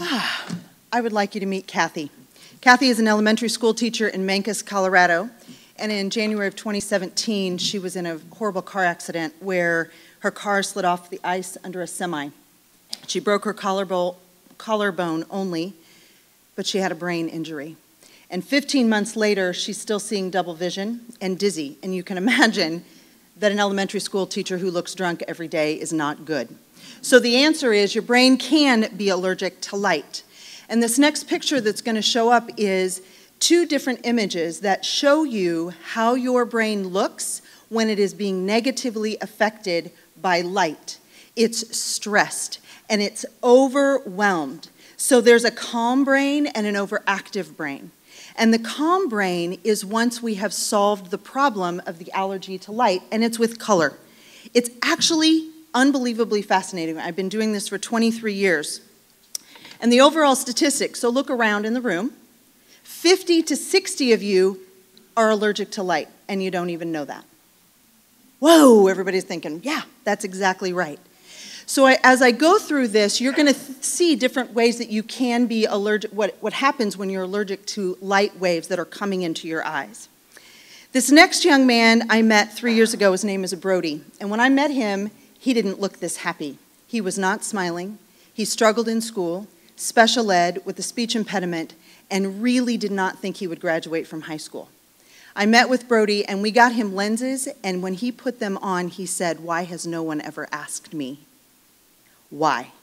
I would like you to meet Kathy. Kathy is an elementary school teacher in Mancos, Colorado, and in January of 2017, she was in a horrible car accident where her car slid off the ice under a semi. She broke her collarbone only, but she had a brain injury. And 15 months later, she's still seeing double vision and dizzy, and you can imagine that an elementary school teacher who looks drunk every day is not good. So the answer is your brain can be allergic to light. And this next picture that's going to show up is two different images that show you how your brain looks when it is being negatively affected by light. It's stressed and it's overwhelmed. So there's a calm brain and an overactive brain. And the calm brain is once we have solved the problem of the allergy to light, and it's with color. It's actually unbelievably fascinating. I've been doing this for 23 years. And the overall statistics, so look around in the room, 50 to 60 of you are allergic to light, and you don't even know that. Whoa, everybody's thinking, yeah, that's exactly right. So as I go through this, you're going to see different ways that you can be allergic, what happens when you're allergic to light waves that are coming into your eyes. This next young man I met 3 years ago, his name is Brody, and when I met him, he didn't look this happy. He was not smiling. He struggled in school, special ed with a speech impediment, and really did not think he would graduate from high school. I met with Brody, and we got him lenses, and when he put them on, he said, "Why has no one ever asked me?" Why?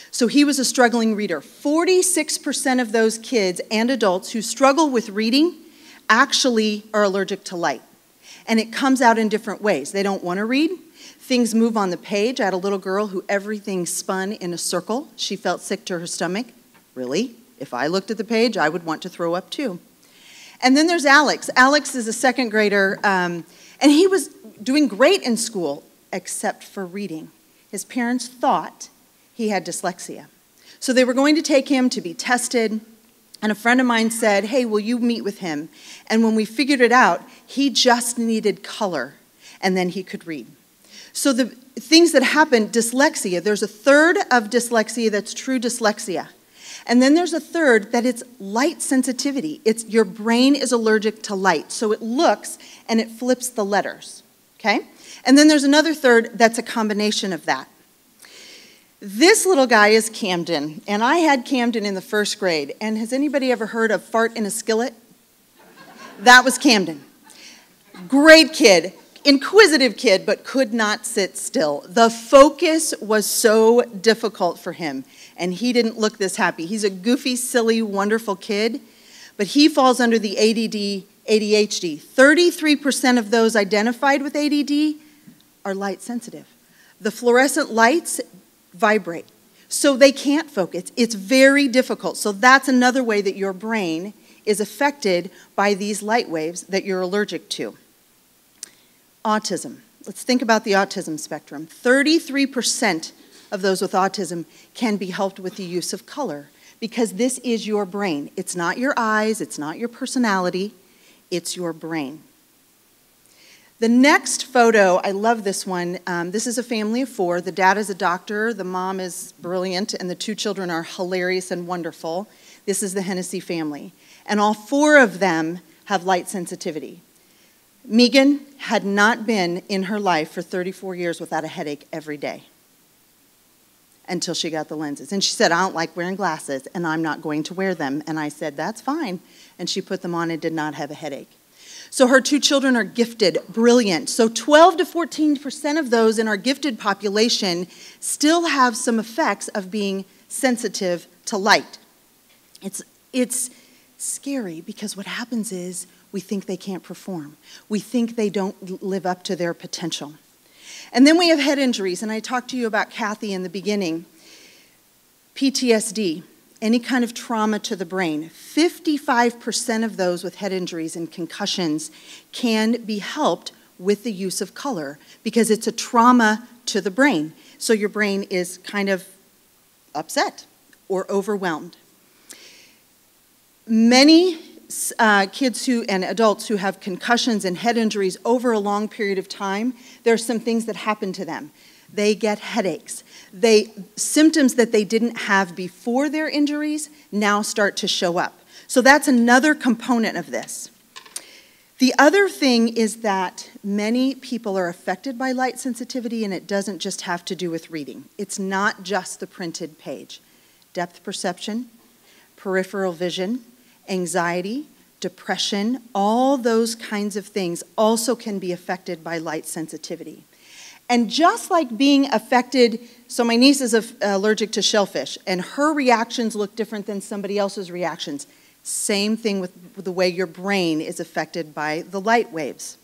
So he was a struggling reader. 46% of those kids and adults who struggle with reading actually are allergic to light. And it comes out in different ways. They don't want to read. Things move on the page. I had a little girl who everything spun in a circle. She felt sick to her stomach. Really? If I looked at the page, I would want to throw up too. And then there's Alex. Alex is a second grader, and he was doing great in school, except for reading. His parents thought he had dyslexia. So they were going to take him to be tested, and a friend of mine said, "Hey, will you meet with him?" And when we figured it out, he just needed color, and then he could read. So the things that happen, dyslexia, there's a third of dyslexia that's true dyslexia. And then there's a third that it's light sensitivity. It's your brain is allergic to light. So it looks and it flips the letters, okay? And then there's another third that's a combination of that. This little guy is Camden, and I had Camden in the first grade. And has anybody ever heard of fart in a skillet? That was Camden. Great kid. Inquisitive kid, but could not sit still. The focus was so difficult for him, and he didn't look this happy. He's a goofy, silly, wonderful kid, but he falls under the ADD, ADHD. 33% of those identified with ADD are light sensitive. The fluorescent lights vibrate, so they can't focus. It's very difficult. So that's another way that your brain is affected by these light waves that you're allergic to. Autism. Let's think about the autism spectrum. 33% of those with autism can be helped with the use of color because this is your brain. It's not your eyes, it's not your personality, it's your brain. The next photo, I love this one. This is a family of 4. The dad is a doctor, the mom is brilliant, and the 2 children are hilarious and wonderful. This is the Hennessy family. And all 4 of them have light sensitivity. Megan had not been in her life for 34 years without a headache every day until she got the lenses. And she said, "I don't like wearing glasses, and I'm not going to wear them." And I said, "That's fine." And she put them on and did not have a headache. So her 2 children are gifted, brilliant. So 12 to 14% of those in our gifted population still have some effects of being sensitive to light. It's scary because what happens is we think they can't perform. We think they don't live up to their potential. And then we have head injuries, and I talked to you about Kathy in the beginning. PTSD, any kind of trauma to the brain. 55% of those with head injuries and concussions can be helped with the use of color because it's a trauma to the brain. So your brain is kind of upset or overwhelmed. Many kids and adults who have concussions and head injuries over a long period of time, there are some things that happen to them. They get headaches. symptoms that they didn't have before their injuries now start to show up. So that's another component of this. The other thing is that many people are affected by light sensitivity, and it doesn't just have to do with reading. It's not just the printed page. Depth perception, peripheral vision, anxiety, depression, all those kinds of things also can be affected by light sensitivity. And just like being affected, so my niece is allergic to shellfish, and her reactions look different than somebody else's reactions. Same thing with the way your brain is affected by the light waves.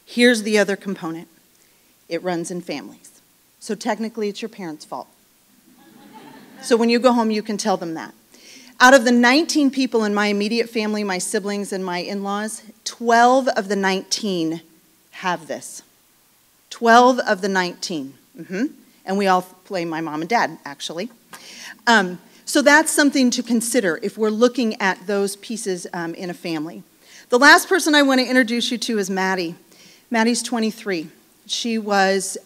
Here's the other component. It runs in families. So technically it's your parents' fault. So when you go home, you can tell them that. Out of the 19 people in my immediate family, my siblings and my in-laws, 12 of the 19 have this. 12 of the 19. And we all blame my mom and dad, actually. So that's something to consider if we're looking at those pieces in a family. The last person I want to introduce you to is Maddie. Maddie's 23. She was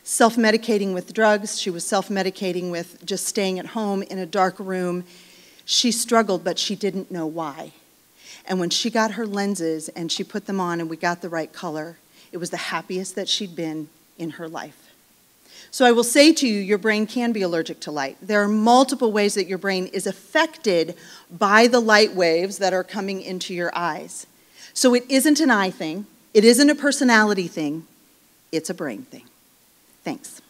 self-medicating with drugs. She was self-medicating with just staying at home in a dark room. She struggled, but she didn't know why. And when she got her lenses and she put them on and we got the right color, it was the happiest that she'd been in her life. So I will say to you, your brain can be allergic to light. There are multiple ways that your brain is affected by the light waves that are coming into your eyes. So it isn't an eye thing. It isn't a personality thing. It's a brain thing. Thanks.